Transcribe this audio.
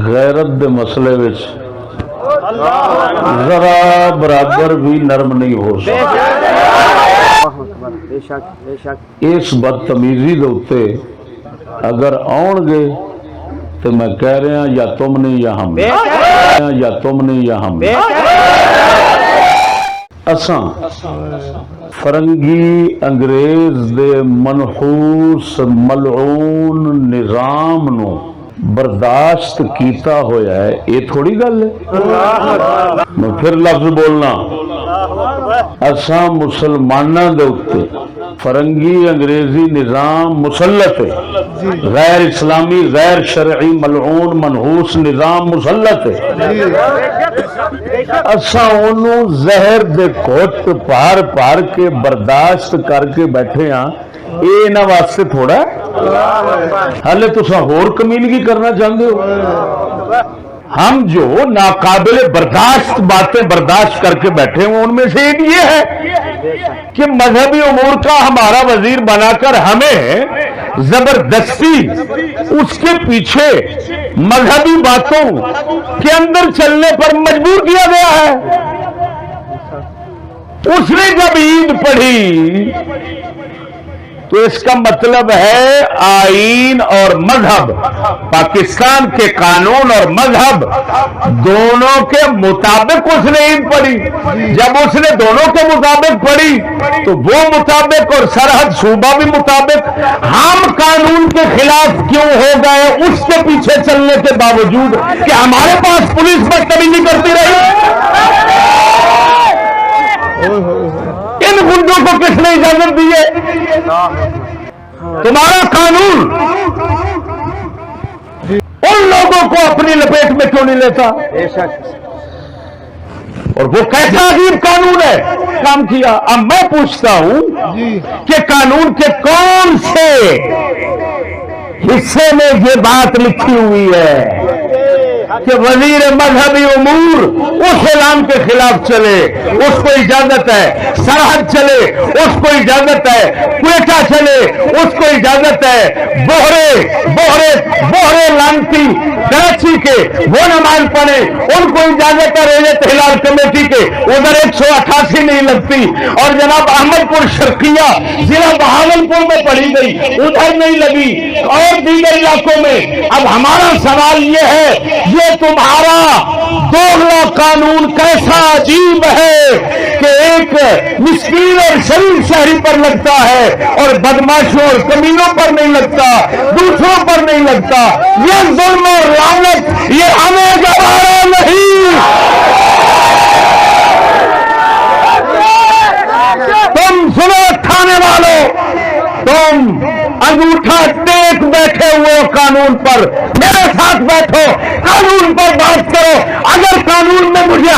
غیرت دے مسئلے وچ ذرا برابر بھی نرم نہیں ہو سکتا. اس بدتمیزی دے اوتے اگر آن گے تو میں کہہ رہا یا تم نہیں یا ہم یا تم نہیں یا ہم. اساں فرنگی انگریز دے منحوس ملعون نظام نو برداشت کیتا ہویا ہے، یہ تھوڑی گل ہے. میں پھر لفظ بولنا، اساں مسلماناں دے اوتے فرنگی انگریزی نظام مسلط ہے، غیر اسلامی غیر شرعی ملعون منحوس نظام مسلط ہے. اساں انہوں زہر دے گھٹ پار پار کے برداشت کر کے بیٹھے ہاں. یہ انہاں واسطے تھوڑا حالے تساں ہور کمینگی کرنا چاہتے ہو. ہم جو ناقابل برداشت باتیں برداشت کر کے بیٹھے ہوں ان میں سے ایک یہ ہے کہ مذہبی امور کا ہمارا وزیر بنا کر ہمیں زبردستی اس کے پیچھے مذہبی باتوں کے اندر چلنے پر مجبور کیا گیا ہے. اس نے جب عید پڑھی تو اس کا مطلب ہے آئین اور مذہب، پاکستان کے قانون اور مذہب دونوں کے مطابق اس نے عید پڑھی. جب اس نے دونوں کے مطابق پڑھی تو وہ مطابق اور سرحد صوبہ بھی مطابق. ہم قانون کے خلاف کیوں ہو گئے اس کے پیچھے چلنے کے باوجود کہ ہمارے پاس پولیس بدتمیزی کرتی رہی؟ ان گنڈوں کو کس نے اجازت دی ہے؟ تمہارا قانون ان لوگوں کو اپنی لپیٹ میں کیوں نہیں لیتا؟ اور وہ کیسا عجیب قانون ہے کام کیا. اب میں پوچھتا ہوں کہ قانون کے کون سے حصے میں یہ بات لکھی ہوئی ہے کہ وزیر مذہبی امور اس اعلان کے خلاف چلے، اس کو اجازت ہے، سرحد چلے اس کو اجازت ہے، کوئٹہ چلے اس کو اجازت ہے، بوہرے لانتی کراچی کے وہ نماز پڑھے ان کو اجازت ہے، ریلت ہلال کمیٹی کے ادھر 188 نہیں لگتی، اور جناب احمد پور شرقیہ ضلع بہاولپور میں پڑھی گئی ادھر نہیں لگی، اور دیگر علاقوں میں. اب ہمارا سوال یہ ہے یہ تمہارا دوغلا قانون کیسا عجیب ہے کہ ایک مسکین اور شریف شہری پر لگتا ہے اور بدماشوں اور کمینوں پر نہیں لگتا، دوسروں پر نہیں لگتا. یہ ظلم اور لعنت یہ ہمیں گوارا نہیں. تم سنو تھانے والوں، تم انگوٹھا ٹیک بیٹھے ہوئے قانون پر، میرے ساتھ بیٹھو، قانون پر بات کرو. اگر قانون میں مجھے